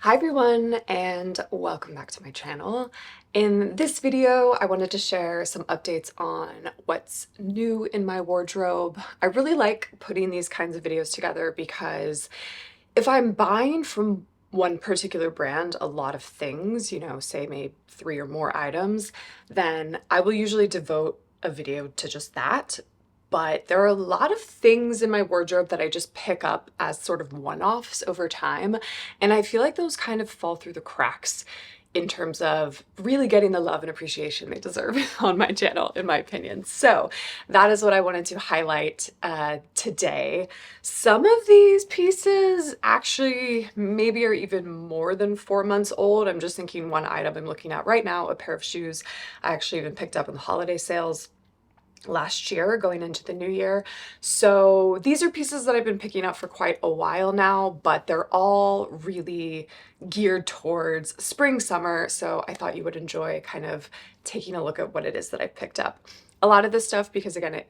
Hi everyone, and welcome back to my channel. In this video, I wanted to share some updates on what's new in my wardrobe. I really like putting these kinds of videos together because if I'm buying from one particular brand a lot of things, say maybe 3 or more items, then I will usually devote a video to just that. But there are a lot of things in my wardrobe that I just pick up as sort of one-offs over time. And I feel like those kind of fall through the cracks in terms of really getting the love and appreciation they deserve on my channel, in my opinion. So that is what I wanted to highlight today. Some of these pieces actually maybe are even more than 4 months old. I'm just thinking one item I'm looking at right now, a pair of shoes I actually even picked up in the holiday sales last year going into the new year. So these are pieces that I've been picking up for quite a while now, but they're all really geared towards spring, summer. So I thought you would enjoy kind of taking a look at what it is that I've picked up. A lot of this stuff, because again,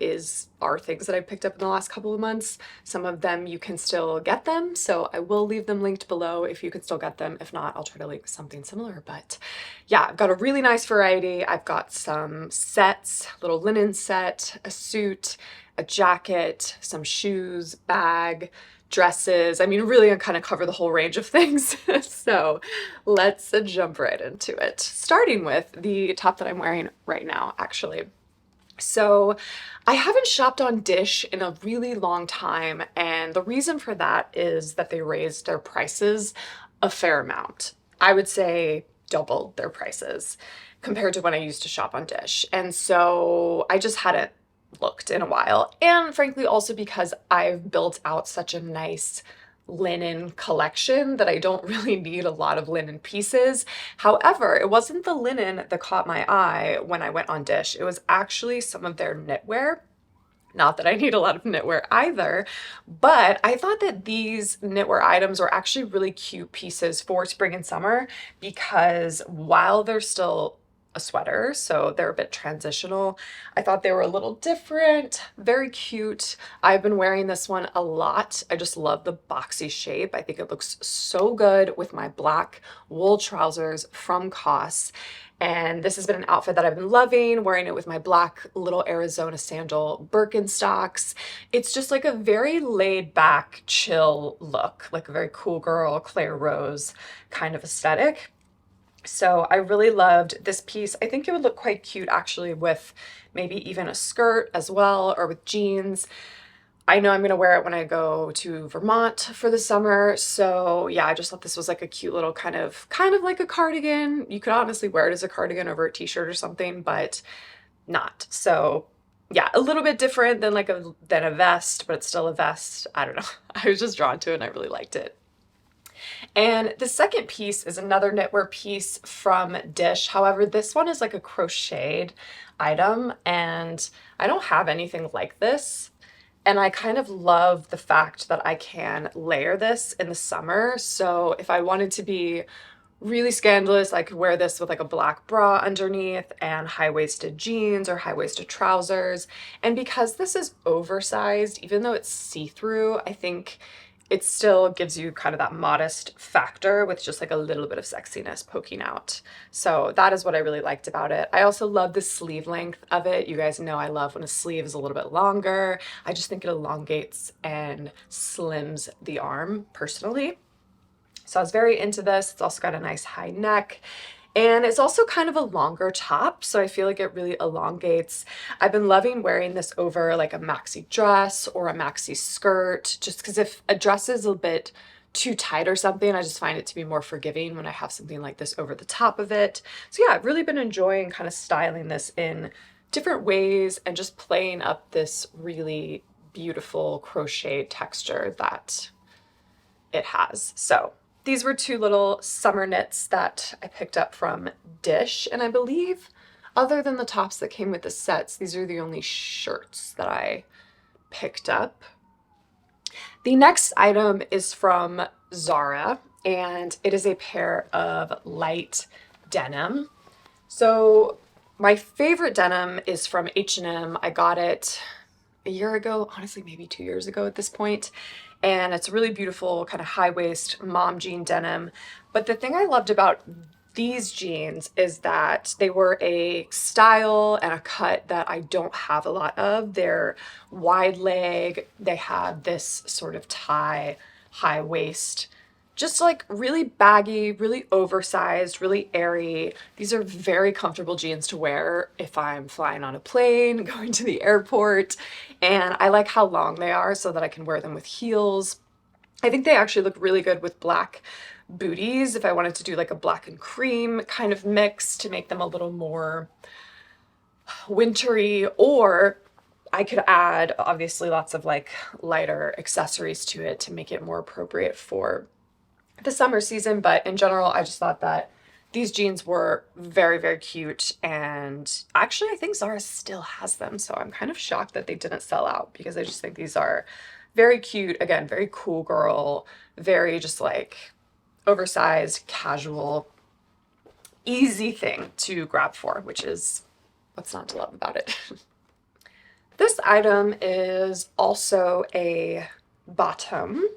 are things that I picked up in the last couple of months. Some of them you can still get them, so I will leave them linked below if you can still get them. If not, I'll try to link something similar. But yeah, I've got a really nice variety. I've got some sets, little linen set, a suit, a jacket, some shoes, bag, dresses. I mean, really, I kind of cover the whole range of things. So let's jump right into it. Starting with the top that I'm wearing right now, actually. So I haven't shopped on Dish in a really long time, and the reason for that is that they raised their prices a fair amount. I would say doubled their prices compared to when I used to shop on Dish. And so I just hadn't looked in a while. And frankly, also because I've built out such a nice linen collection that I don't really need a lot of linen pieces. However, it wasn't the linen that caught my eye when I went on Dish. It was actually some of their knitwear. Not that I need a lot of knitwear either, but I thought that these knitwear items were actually really cute pieces for spring and summer because while they're still a sweater, so they're a bit transitional, I thought they were a little different, very cute. I've been wearing this one a lot. I just love the boxy shape. I think it looks so good with my black wool trousers from COS. And this has been an outfit that I've been loving, wearing it with my black little Arizona sandal Birkenstocks. It's just like a very laid back, chill look, like a very cool girl, Claire Rose kind of aesthetic. So I really loved this piece. I think it would look quite cute actually with maybe even a skirt as well, or with jeans. I know I'm going to wear it when I go to Vermont for the summer. So yeah, I just thought this was like a cute little kind of like a cardigan. You could honestly wear it as a cardigan over a t-shirt or something, but not. So yeah, a little bit different than than a vest, but it's still a vest. I don't know. I was just drawn to it and I really liked it. And the second piece is another knitwear piece from Dish. However, this one is like a crocheted item and I don't have anything like this. And I kind of love the fact that I can layer this in the summer. So if I wanted to be really scandalous, I could wear this with like a black bra underneath and high-waisted jeans or high-waisted trousers. And because this is oversized, even though it's see-through, I think it still gives you kind of that modest factor with just like a little bit of sexiness poking out. So that is what I really liked about it. I also love the sleeve length of it. You guys know I love when a sleeve is a little bit longer. I just think it elongates and slims the arm personally. So I was very into this. It's also got a nice high neck. And it's also kind of a longer top, so I feel like it really elongates. I've been loving wearing this over like a maxi dress or a maxi skirt, just because if a dress is a bit too tight or something, I just find it to be more forgiving when I have something like this over the top of it. So yeah, I've really been enjoying kind of styling this in different ways and just playing up this really beautiful crochet texture that it has. So these were two little summer knits that I picked up from Dish, and I believe other than the tops that came with the sets, these are the only shirts that I picked up. The next item is from Zara, and it is a pair of light denim. So my favorite denim is from H&M. I got it a year ago, honestly, maybe 2 years ago at this point. and it's really beautiful, kind of high waist mom jean denim. But the thing I loved about these jeans is that they were a style and a cut that I don't have a lot of. They're wide leg, they have this sort of tie, high waist, just like really baggy, really oversized, really airy. These are very comfortable jeans to wear if I'm flying on a plane, going to the airport, and I like how long they are so that I can wear them with heels. I think they actually look really good with black booties if I wanted to do like a black and cream kind of mix to make them a little more wintry, or I could add obviously lots of like lighter accessories to it to make it more appropriate for the summer season. But in general, I just thought that these jeans were very, very cute. And actually, I think Zara still has them. So I'm kind of shocked that they didn't sell out, because I just think these are very cute. Again, very cool girl, very just like oversized, casual, easy thing to grab for, which is what's not to love about it. This item is also a bottom,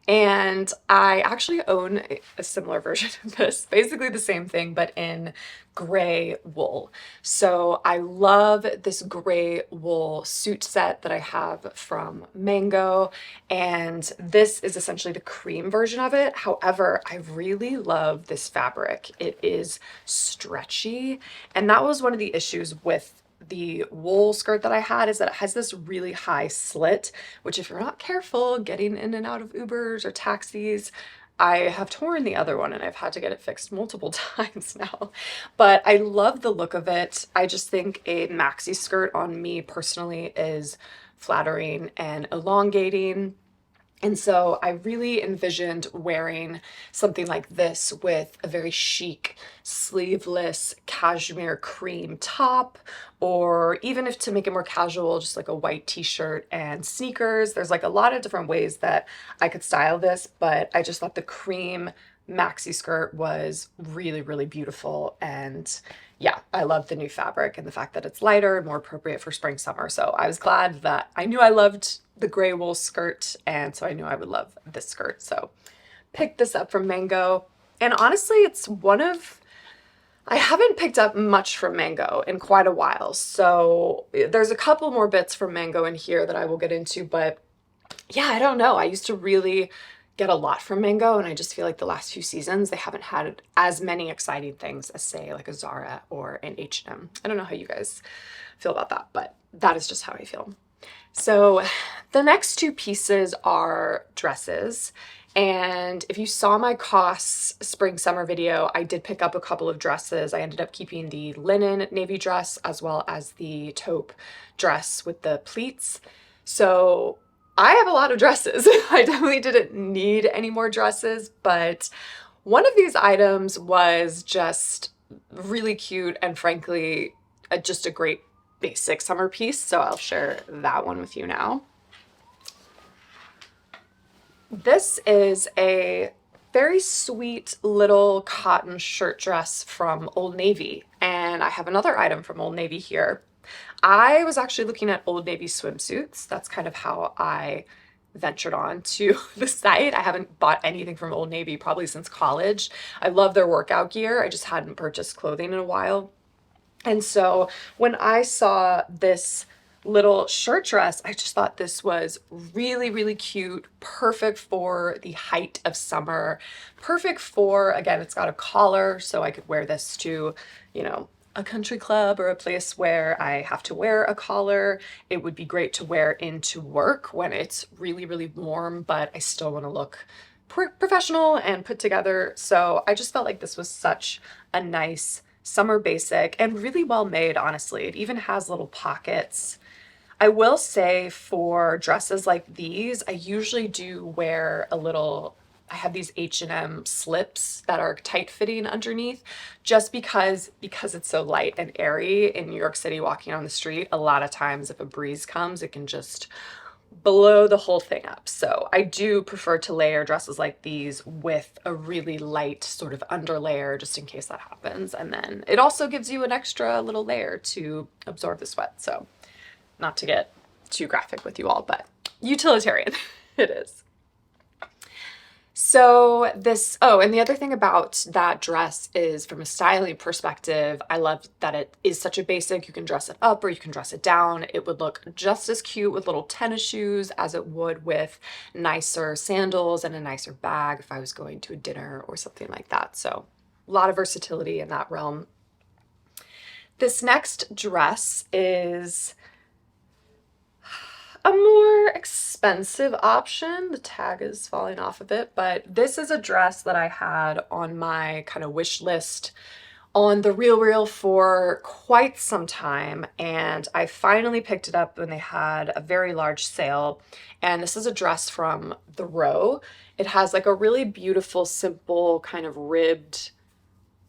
and I actually own a similar version of this, basically the same thing, but in gray wool. So I love this gray wool suit set that I have from Mango, and this is essentially the cream version of it. However, I really love this fabric. It is stretchy, and that was one of the issues with the wool skirt that I had, is that it has this really high slit, which if you're not careful getting in and out of Ubers or taxis, I have torn the other one and I've had to get it fixed multiple times now. But I love the look of it. I just think a maxi skirt on me personally is flattering and elongating. And so I really envisioned wearing something like this with a very chic, sleeveless cashmere cream top, or even if to make it more casual, just like a white t-shirt and sneakers. There's like a lot of different ways that I could style this, but I just thought the cream maxi skirt was really, really beautiful. And yeah, I love the new fabric and the fact that it's lighter and more appropriate for spring, summer. So I was glad that I knew I loved the gray wool skirt, and so I knew I would love this skirt. So picked this up from Mango. And honestly, it's one of, I haven't picked up much from Mango in quite a while. So there's a couple more bits from Mango in here that I will get into, but yeah, I don't know. I used to really get a lot from Mango, and I just feel like the last few seasons they haven't had as many exciting things as, say, like a Zara or an H&M. I don't know how you guys feel about that, but that is just how I feel. So the next two pieces are dresses. And if you saw my costs spring summer video, I did pick up a couple of dresses. I ended up keeping the linen navy dress as well as the taupe dress with the pleats. So I have a lot of dresses. I definitely didn't need any more dresses, but one of these items was just really cute and frankly, just a great basic summer piece. So I'll share that one with you now. This is a very sweet little cotton shirt dress from Old Navy, and I have another item from Old Navy here. I was actually looking at Old Navy swimsuits. That's kind of how I ventured on to the site. I haven't bought anything from Old Navy probably since college. I love their workout gear. I just hadn't purchased clothing in a while. And so when I saw this little shirt dress, I just thought this was really, really cute, perfect for the height of summer, perfect for, again, it's got a collar, so I could wear this to, you know, a country club or a place where I have to wear a collar. It would be great to wear into work when it's really, really warm, but I still want to look professional and put together. So I just felt like this was such a nice summer basic and really well made, honestly. It even has little pockets. I will say for dresses like these, I usually do wear a little, I have these H&M slips that are tight fitting underneath, just because it's so light and airy in New York City walking on the street. A lot of times if a breeze comes, it can just blow the whole thing up. So I do prefer to layer dresses like these with a really light sort of underlayer just in case that happens. And then it also gives you an extra little layer to absorb the sweat. So not to get too graphic with you all, but utilitarian it is. So this, oh, and the other thing about that dress is from a styling perspective, I love that it is such a basic. You can dress it up or you can dress it down. It would look just as cute with little tennis shoes as it would with nicer sandals and a nicer bag if I was going to a dinner or something like that. So a lot of versatility in that realm. This next dress is a more expensive option. The tag is falling off of it, but this is a dress that I had on my kind of wish list on the Real for quite some time, and I finally picked it up when they had a very large sale. And this is a dress from the Row. It has like a really beautiful, simple kind of ribbed,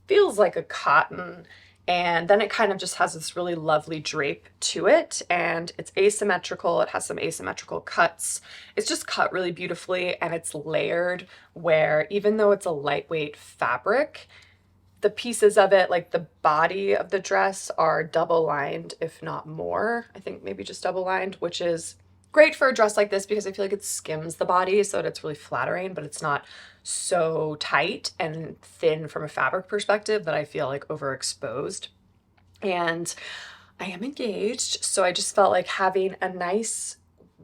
feels like a cotton, and then it kind of just has this really lovely drape to it, and it's asymmetrical. It has some asymmetrical cuts. It's just cut really beautifully, and it's layered where even though it's a lightweight fabric, the pieces of it, like the body of the dress, are double lined, if not more. I think maybe just double lined, which is great for a dress like this because I feel like it skims the body so that it's really flattering, but it's not so tight and thin from a fabric perspective that I feel like overexposed. And I am engaged, so I just felt like having a nice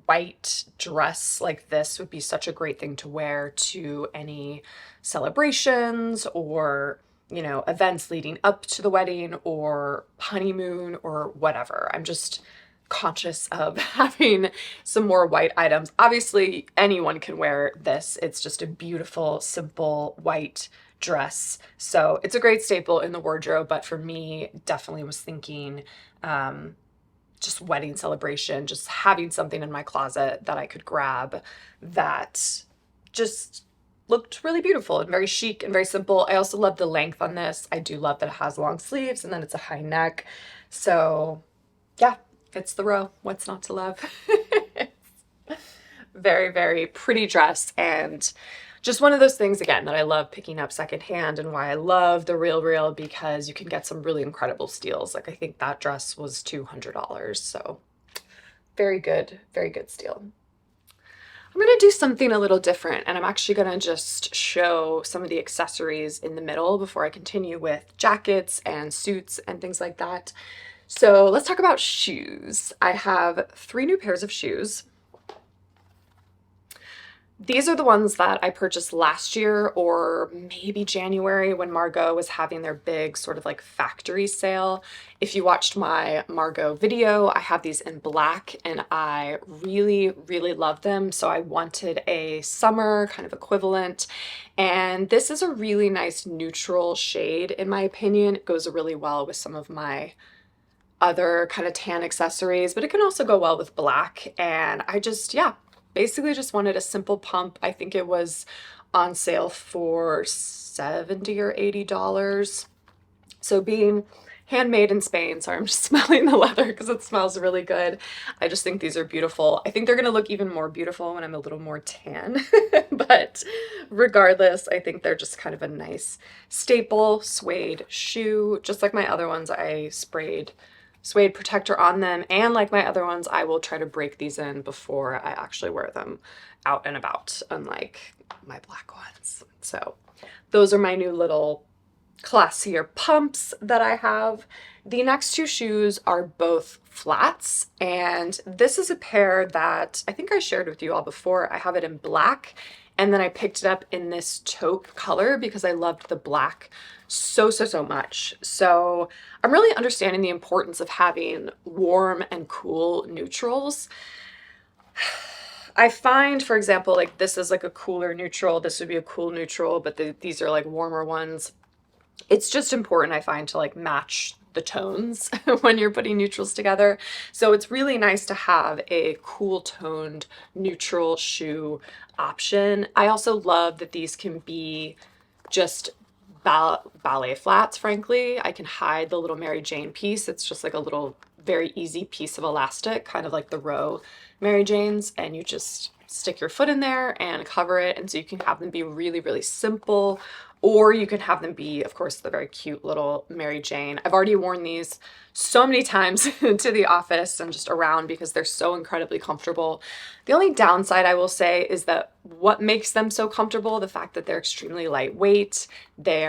white dress like this would be such a great thing to wear to any celebrations or, you know, events leading up to the wedding or honeymoon or whatever. I'm just conscious of having some more white items. Obviously, anyone can wear this. It's just a beautiful, simple white dress. So it's a great staple in the wardrobe, but for me, definitely was thinking just wedding celebration, just having something in my closet that I could grab that just looked really beautiful and very chic and very simple. I also love the length on this. I do love that it has long sleeves and then it's a high neck. So yeah, it's the Row. What's not to love? Very, very pretty dress, and just one of those things, again, that I love picking up secondhand, and why I love the Real because you can get some really incredible steals. Like I think that dress was $200, so very good steal. I'm gonna do something a little different, and I'm actually gonna just show some of the accessories in the middle before I continue with jackets and suits and things like that. So let's talk about shoes. I have 3 new pairs of shoes. These are the ones that I purchased last year or maybe January when Margot was having their big sort of like factory sale. If you watched my Margot video, I have these in black and I really, really love them. So I wanted a summer kind of equivalent. And this is a really nice neutral shade in my opinion. It goes really well with some of my other kind of tan accessories, but it can also go well with black. And I just, yeah, basically just wanted a simple pump. I think it was on sale for $70 or $80. So being handmade in Spain, sorry, I'm just smelling the leather because it smells really good. I just think these are beautiful. I think they're gonna look even more beautiful when I'm a little more tan, but regardless, I think they're just kind of a nice staple suede shoe. Just like my other ones, I sprayed suede protector on them, and like my other ones, I will try to break these in before I actually wear them out and about, unlike my black ones. So those are my new little classier pumps that I have. The next 2 shoes are both flats, and this is a pair that I think I shared with you all before. I have it in black, and then I picked it up in this taupe color because I loved the black so much. So I'm really understanding the importance of having warm and cool neutrals. I find, for example, like this is like a cooler neutral, this would be a cool neutral, but these are like warmer ones. It's just important, I find, to like match the tones when you're putting neutrals together. So it's really nice to have a cool toned neutral shoe option. I also love that these can be just ballet flats, frankly. I can hide the little Mary Jane piece. It's just like a little very easy piece of elastic, kind of like the Row Mary Janes, and you just stick your foot in there and cover it. And so you can have them be really, really simple, or you can have them be, of course, the very cute little Mary Jane. I've already worn these so many times to the office and just around because they're so incredibly comfortable. The only downside I will say is that what makes them so comfortable, the fact that they're extremely lightweight, they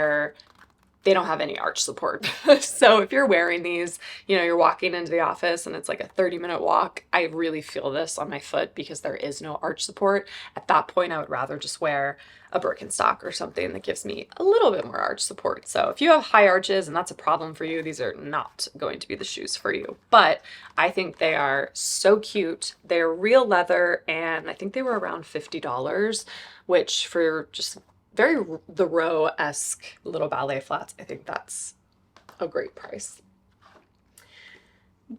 don't have any arch support. So if you're wearing these, you know, you're walking into the office and it's like a 30-minute walk, I really feel this on my foot because there is no arch support. At that point, I would rather just wear a Birkenstock or something that gives me a little bit more arch support. So if you have high arches and that's a problem for you, these are not going to be the shoes for you. But I think they are so cute. They're real leather, and I think they were around $50, which for just very the Row-esque little ballet flats, I think that's a great price.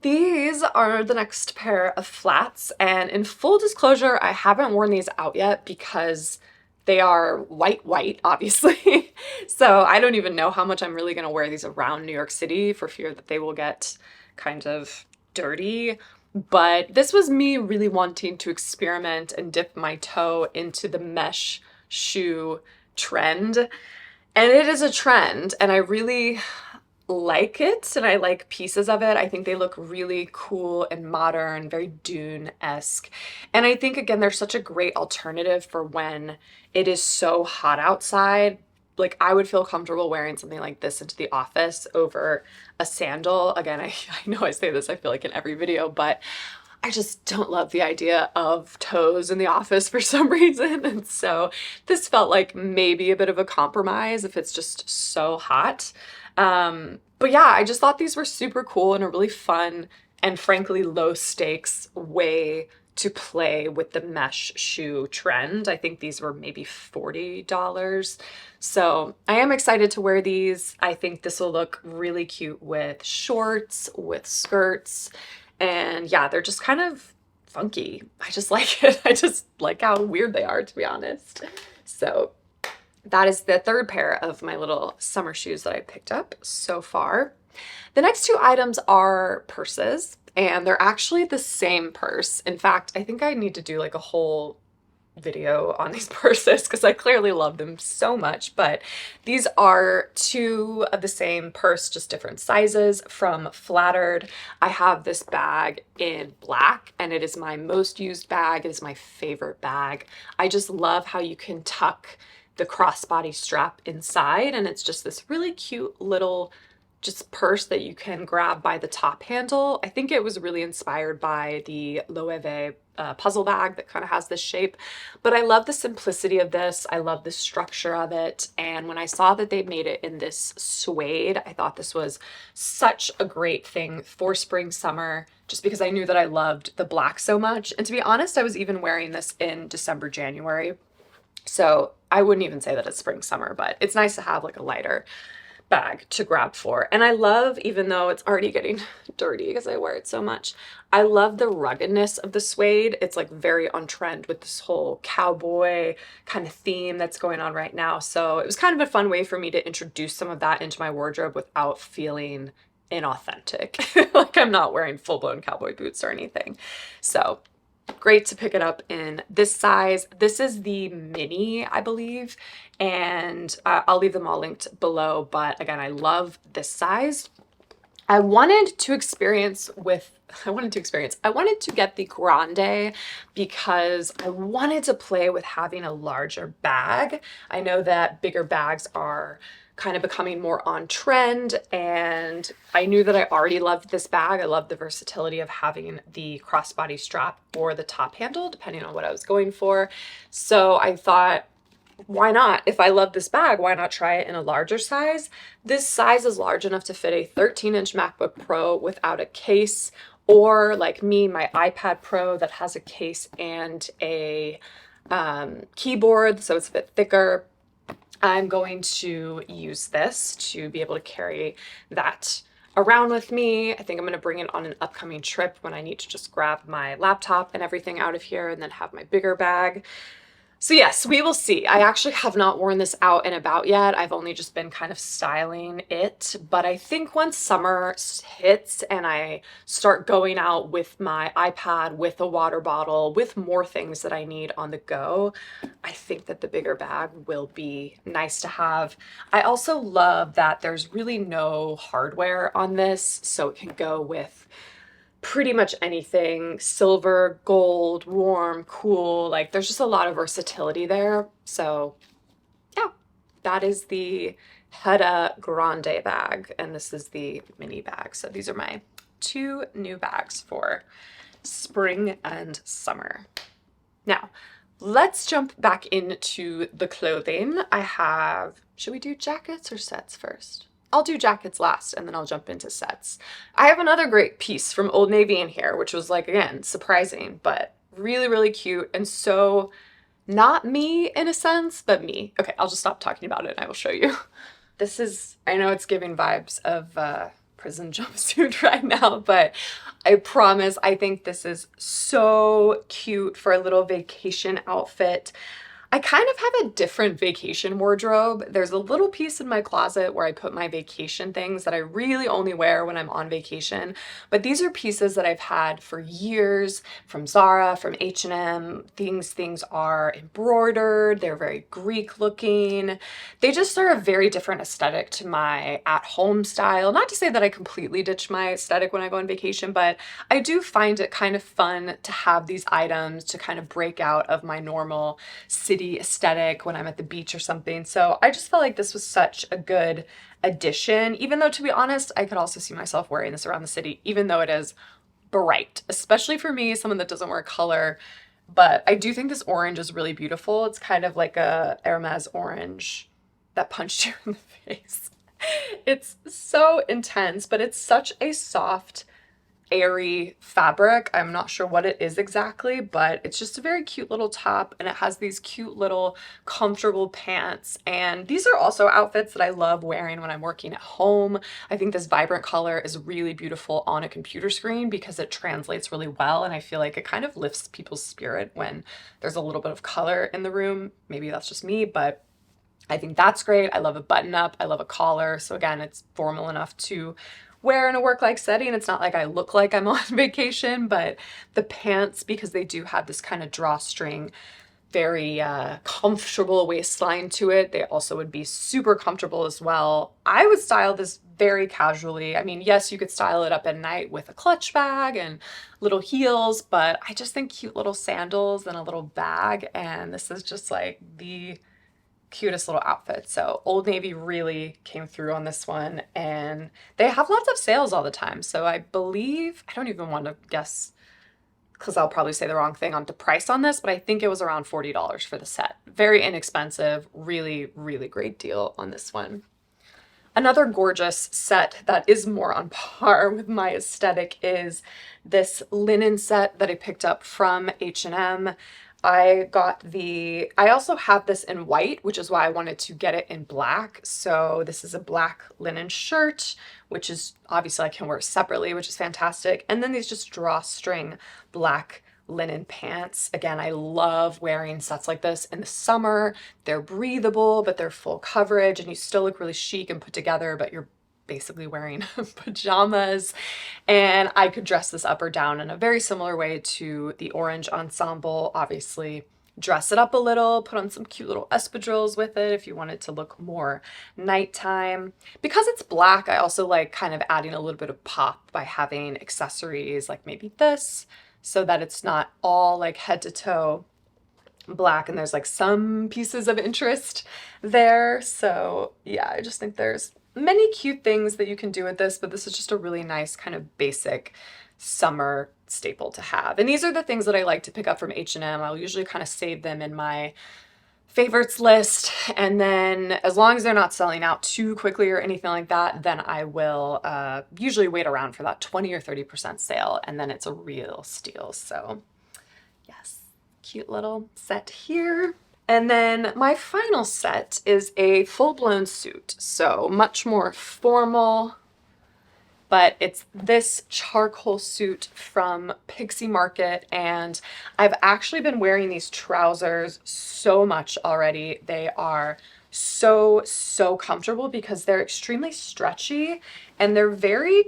These are the next pair of flats, and in full disclosure, I haven't worn these out yet because they are white, obviously. So I don't even know how much I'm really going to wear these around New York City for fear that they will get kind of dirty. But this was me really wanting to experiment and dip my toe into the mesh shoe trend. And it is a trend, and I really like it, and I like pieces of it. I think they look really cool and modern, very Dune-esque. And I think, again, they're such a great alternative for when it is so hot outside. Like, I would feel comfortable wearing something like this into the office over a sandal. Again, I know I say this, I feel like in every video, but I just don't love the idea of toes in the office for some reason. And so this felt like maybe a bit of a compromise if it's just so hot. But yeah, I just thought these were super cool and a really fun and frankly low stakes way to play with the mesh shoe trend. I think these were maybe $40. So I am excited to wear these. I think this will look really cute with shorts, with skirts. And yeah, they're just kind of funky. I just like it. I just like how weird they are, to be honest. So that is the third pair of my little summer shoes that I picked up so far. The next two items are purses, and they're actually the same purse. In fact, I think I need to do like a whole video on these purses because I clearly love them so much, but these are two of the same purse, just different sizes from Flattered. I have this bag in black, and it is my most used bag. It is my favorite bag. I just love how you can tuck the crossbody strap inside, and it's just this really cute little just purse that you can grab by the top handle. I think it was really inspired by the Loewe puzzle bag that kind of has this shape, but I love the simplicity of this. I love the structure of it. And when I saw that they made it in this suede, I thought this was such a great thing for spring, summer, just because I knew that I loved the black so much. And to be honest, I was even wearing this in December, January. So I wouldn't even say that it's spring, summer, but it's nice to have like a lighter bag to grab for. And I love, even though it's already getting dirty because I wear it so much, I love the ruggedness of the suede. It's like very on trend with this whole cowboy kind of theme that's going on right now. So it was kind of a fun way for me to introduce some of that into my wardrobe without feeling inauthentic. Like I'm not wearing full-blown cowboy boots or anything. So great to pick it up in this size. This is the mini, I believe, and I'll leave them all linked below. But again, I love this size. I wanted to get the Grande because I wanted to play with having a larger bag. I know that bigger bags are kind of becoming more on trend, and I knew that I already loved this bag. I love the versatility of having the crossbody strap or the top handle, depending on what I was going for. So I thought, why not? If I love this bag, why not try it in a larger size? This size is large enough to fit a 13-inch MacBook Pro without a case, or like me, my iPad Pro that has a case and a keyboard, so it's a bit thicker. I'm going to use this to be able to carry that around with me. I think I'm going to bring it on an upcoming trip when I need to just grab my laptop and everything out of here and then have my bigger bag. So yes, we will see. I actually have not worn this out and about yet. I've only just been kind of styling it, but I think once summer hits and I start going out with my iPad, with a water bottle, with more things that I need on the go, I think that the bigger bag will be nice to have. I also love that there's really no hardware on this, so it can go with pretty much anything: silver, gold, warm, cool. Like there's just a lot of versatility there. So yeah, that is the Hedda Grande bag, and this is the mini bag. So these are my two new bags for spring and summer. Now, let's jump back into the clothing. I have, should we do jackets or sets first? I'll do jackets last and then I'll jump into sets. I have another great piece from Old Navy in here, which was like, again, surprising, but really, really cute and so not me in a sense, but me. Okay, I'll just stop talking about it and I will show you. This is, I know it's giving vibes of prison jumpsuit right now, but I promise I think this is so cute for a little vacation outfit. I kind of have a different vacation wardrobe. There's a little piece in my closet where I put my vacation things that I really only wear when I'm on vacation. But these are pieces that I've had for years from Zara, from H&M. Things are embroidered. They're very Greek looking. They just are a very different aesthetic to my at-home style. Not to say that I completely ditch my aesthetic when I go on vacation, but I do find it kind of fun to have these items to kind of break out of my normal city aesthetic when I'm at the beach or something. So I just felt like this was such a good addition, even though, to be honest, I could also see myself wearing this around the city, even though it is bright, especially for me, someone that doesn't wear color. But I do think this orange is really beautiful. It's kind of like a Hermes orange that punched you in the face. It's so intense, but it's such a soft, airy fabric. I'm not sure what it is exactly, but it's just a very cute little top and it has these cute little comfortable pants. And these are also outfits that I love wearing when I'm working at home. I think this vibrant color is really beautiful on a computer screen because it translates really well, and I feel like it kind of lifts people's spirit when there's a little bit of color in the room. Maybe that's just me, but I think that's great. I love a button up. I love a collar. So again, it's formal enough to wear in a work-like setting. It's not like I look like I'm on vacation, but the pants, because they do have this kind of drawstring, very comfortable waistline to it, they also would be super comfortable as well. I would style this very casually. I mean, yes, you could style it up at night with a clutch bag and little heels, but I just think cute little sandals and a little bag, and this is just like the cutest little outfit. So Old Navy really came through on this one, and they have lots of sales all the time. So I believe, I don't even want to guess because I'll probably say the wrong thing on the price on this, but I think it was around $40 for the set. Very inexpensive, really, really great deal on this one. Another gorgeous set that is more on par with my aesthetic is this linen set that I picked up from H&M. I also have this in white, which is why I wanted to get it in black. So this is a black linen shirt, which is obviously I can wear separately, which is fantastic. And then these just drawstring black linen pants. Again, I love wearing sets like this in the summer. They're breathable, but they're full coverage and you still look really chic and put together, but you're basically wearing pajamas. And I could dress this up or down in a very similar way to the orange ensemble. Obviously, dress it up a little, put on some cute little espadrilles with it if you want it to look more nighttime. Because it's black, I also like kind of adding a little bit of pop by having accessories like maybe this, so that it's not all like head to toe black and there's like some pieces of interest there. So yeah, I just think there's many cute things that you can do with this, but this is just a really nice kind of basic summer staple to have. And these are the things that I like to pick up from H&M. I'll usually kind of save them in my favorites list, and then as long as they're not selling out too quickly or anything like that, then I will usually wait around for that 20 or 30% sale, and then it's a real steal. So yes, cute little set here. And then my final set is a full-blown suit, so much more formal but it's this charcoal suit from Pixie Market, and I've actually been wearing these trousers so much already. They are so comfortable because they're extremely stretchy and they're very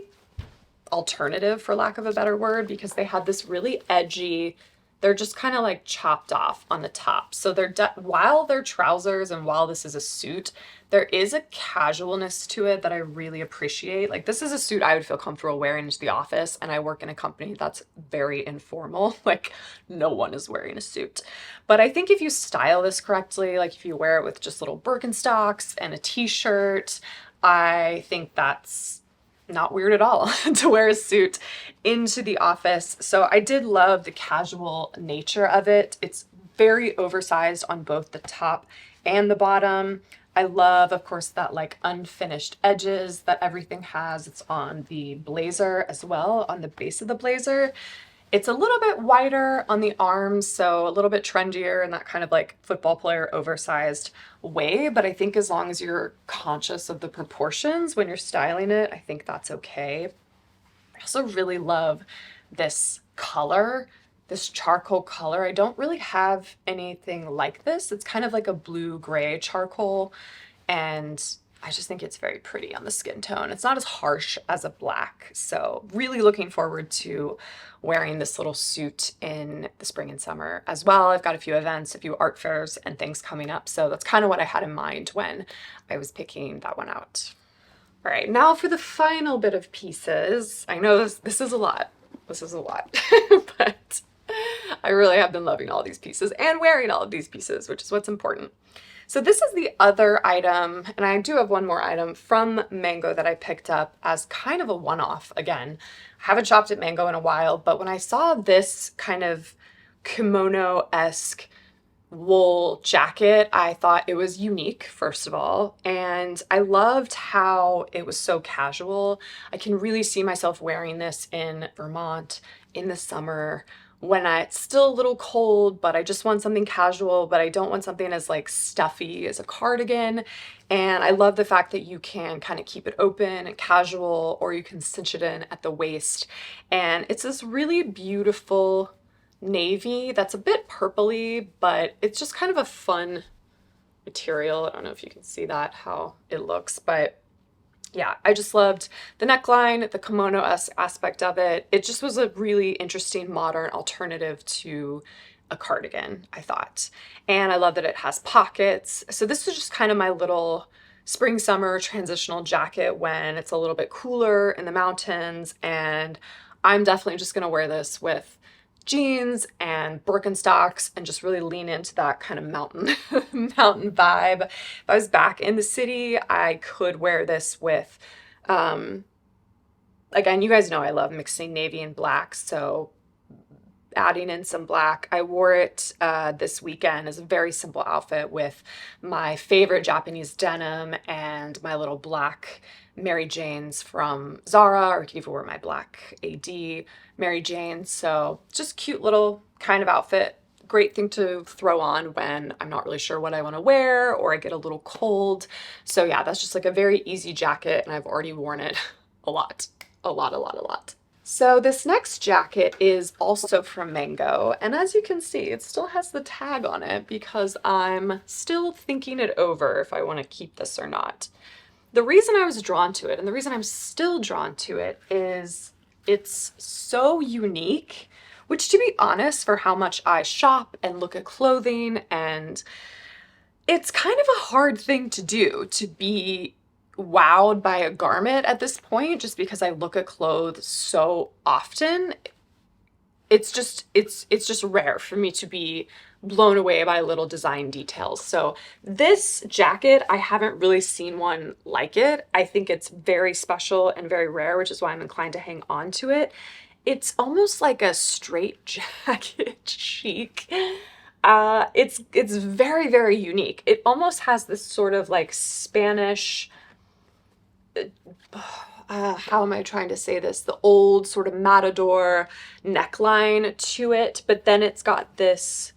alternative, for lack of a better word, because they have this really edgy, they're just kind of like chopped off on the top. So while they're trousers and while this is a suit, there is a casualness to it that I really appreciate. Like, this is a suit I would feel comfortable wearing into the office, and I work in a company that's very informal. Like, no one is wearing a suit. But I think if you style this correctly, like if you wear it with just little Birkenstocks and a t-shirt, I think that's not weird at all to wear a suit into the office. So I did love the casual nature of it. It's very oversized on both the top and the bottom. I love, of course, that like unfinished edges that everything has. It's on the blazer as well, on the base of the blazer. It's a little bit wider on the arms, so a little bit trendier in that kind of like football player oversized way. But I think as long as you're conscious of the proportions when you're styling it, I think that's okay. I also really love this color, this charcoal color. I don't really have anything like this. It's kind of like a blue-gray charcoal, and I just think it's very pretty on the skin tone. It's not as harsh as a black, so really looking forward to wearing this little suit in the spring and summer as well. I've got a few events, a few art fairs and things coming up, so that's kind of what I had in mind when I was picking that one out. All right, now for the final bit of pieces. I know this is a lot. This is a lot, but I really have been loving all these pieces and wearing all of these pieces, which is what's important. So this is the other item, and I do have one more item from Mango that I picked up as kind of a one-off. Again, I haven't shopped at Mango in a while, but when I saw this kind of kimono-esque wool jacket, I thought it was unique, first of all, and I loved how it was so casual. I can really see myself wearing this in Vermont in the summer when it's still a little cold, but I just want something casual, but I don't want something as like stuffy as a cardigan. And I love the fact that you can kind of keep it open and casual, or you can cinch it in at the waist. And it's this really beautiful navy that's a bit purpley, but it's just kind of a fun material. I don't know if you can see that, how it looks, but yeah, I just loved the neckline, the kimono-esque aspect of it. It just was a really interesting modern alternative to a cardigan, I thought. And I love that it has pockets. So this is just kind of my little spring summer transitional jacket when it's a little bit cooler in the mountains, and I'm definitely just gonna wear this with jeans and Birkenstocks and just really lean into that kind of mountain mountain vibe. If I was back in the city, I could wear this with again, you guys know I love mixing navy and black, so adding in some black. I wore it this weekend as a very simple outfit with my favorite Japanese denim and my little black Mary Janes from Zara, or I could even wear my black AD Mary Jane. So just cute little kind of outfit. Great thing to throw on when I'm not really sure what I want to wear or I get a little cold. So yeah, that's just like a very easy jacket, and I've already worn it a lot. So this next jacket is also from Mango, and as you can see, it still has the tag on it because I'm still thinking it over if I want to keep this or not. The reason I was drawn to it, and the reason I'm still drawn to it, is it's so unique, which, to be honest, for how much I shop and look at clothing, and it's kind of a hard thing to do, to be wowed by a garment at this point, just because I look at clothes so often. It's just rare for me to be blown away by little design details. So this jacket, I haven't really seen one like it. I think it's very special and very rare, which is why I'm inclined to hang on to it. It's almost like a straight jacket chic. It's very unique. It almost has this sort of like Spanish, how am I trying to say this? The old sort of matador neckline to it, but then it's got this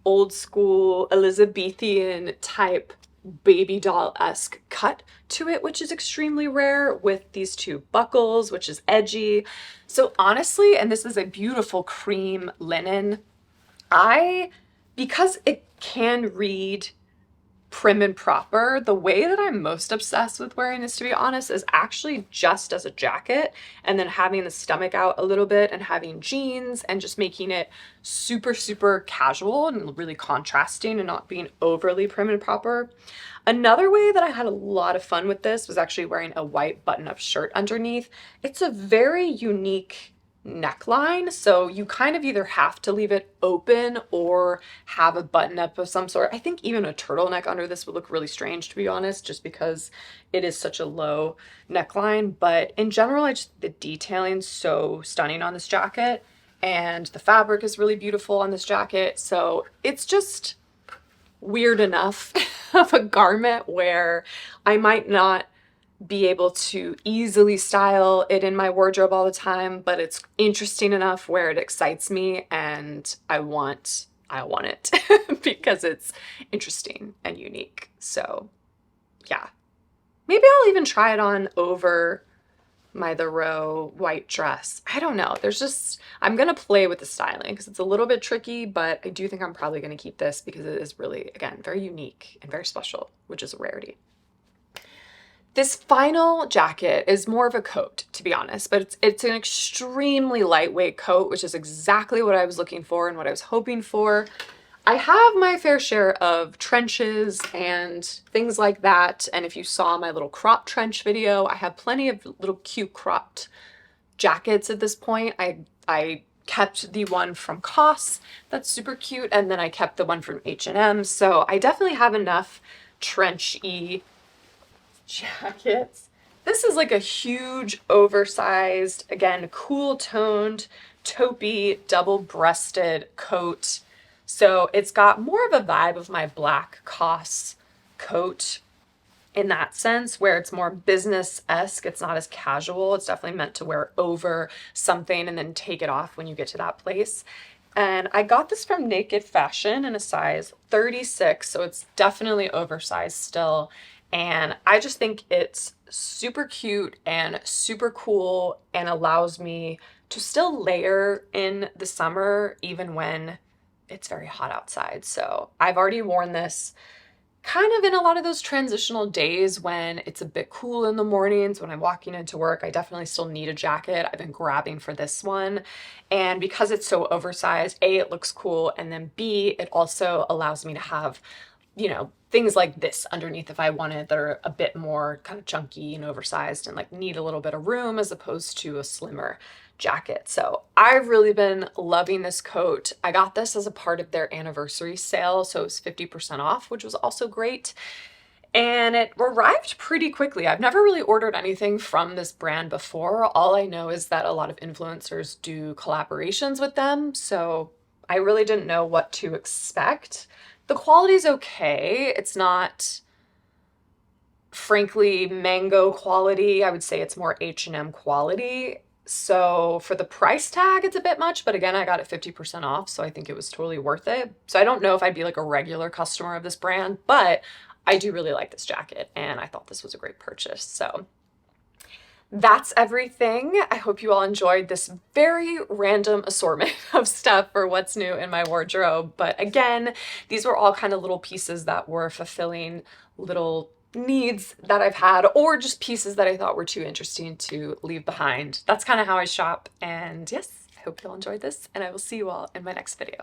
old school Elizabethan type baby doll-esque cut to it, which is extremely rare, with these two buckles, which is edgy. So honestly, and this is a beautiful cream linen, because it can read prim and proper, the way that I'm most obsessed with wearing this, to be honest, is actually just as a jacket, and then having the stomach out a little bit and having jeans and just making it super, super casual and really contrasting and not being overly prim and proper. Another way that I had a lot of fun with this was actually wearing a white button-up shirt underneath. It's a very unique neckline, so you kind of either have to leave it open or have a button up of some sort. I think even a turtleneck under this would look really strange, to be honest, just because it is such a low neckline. But in general, the detailing's so stunning on this jacket, and the fabric is really beautiful on this jacket. So it's just weird enough of a garment where I might not be able to easily style it in my wardrobe all the time, but it's interesting enough where it excites me and I want it because it's interesting and unique. So yeah, maybe I'll even try it on over my The Row white dress. I don't know. I'm gonna play with the styling because it's a little bit tricky, but I do think I'm probably gonna keep this because it is really, again, very unique and very special, which is a rarity. This final jacket is more of a coat, to be honest, but it's an extremely lightweight coat, which is exactly what I was looking for and what I was hoping for. I have my fair share of trenches and things like that, and if you saw my little crop trench video, I have plenty of little cute cropped jackets at this point. I kept the one from COS, that's super cute, and then I kept the one from H&M, so I definitely have enough trench-y jackets. This is like a huge, oversized, again, cool toned, taupey, double-breasted coat. So it's got more of a vibe of my black COS coat in that sense, where it's more business-esque. It's not as casual. It's definitely meant to wear over something and then take it off when you get to that place. And I got this from Naked Fashion in a size 36, so it's definitely oversized still. And I just think it's super cute and super cool and allows me to still layer in the summer even when it's very hot outside. So I've already worn this kind of in a lot of those transitional days when it's a bit cool in the mornings when I'm walking into work. I definitely still need a jacket. I've been grabbing for this one. And because it's so oversized, A, it looks cool, and then B, it also allows me to have, you know, things like this underneath if I wanted that are a bit more kind of chunky and oversized and like need a little bit of room as opposed to a slimmer jacket. So I've really been loving this coat. I got this as a part of their anniversary sale, so it was 50% off, which was also great. And it arrived pretty quickly. I've never really ordered anything from this brand before. All I know is that a lot of influencers do collaborations with them, so I really didn't know what to expect. The quality's okay. It's not, frankly, mango quality. I would say it's more H&M quality. So for the price tag, it's a bit much, but again, I got it 50% off, so I think it was totally worth it. So I don't know if I'd be like a regular customer of this brand, but I do really like this jacket, and I thought this was a great purchase. So that's everything. I hope you all enjoyed this very random assortment of stuff for what's new in my wardrobe. But again, these were all kind of little pieces that were fulfilling little needs that I've had, or just pieces that I thought were too interesting to leave behind. That's kind of how I shop. And yes, I hope you all enjoyed this, and I will see you all in my next video.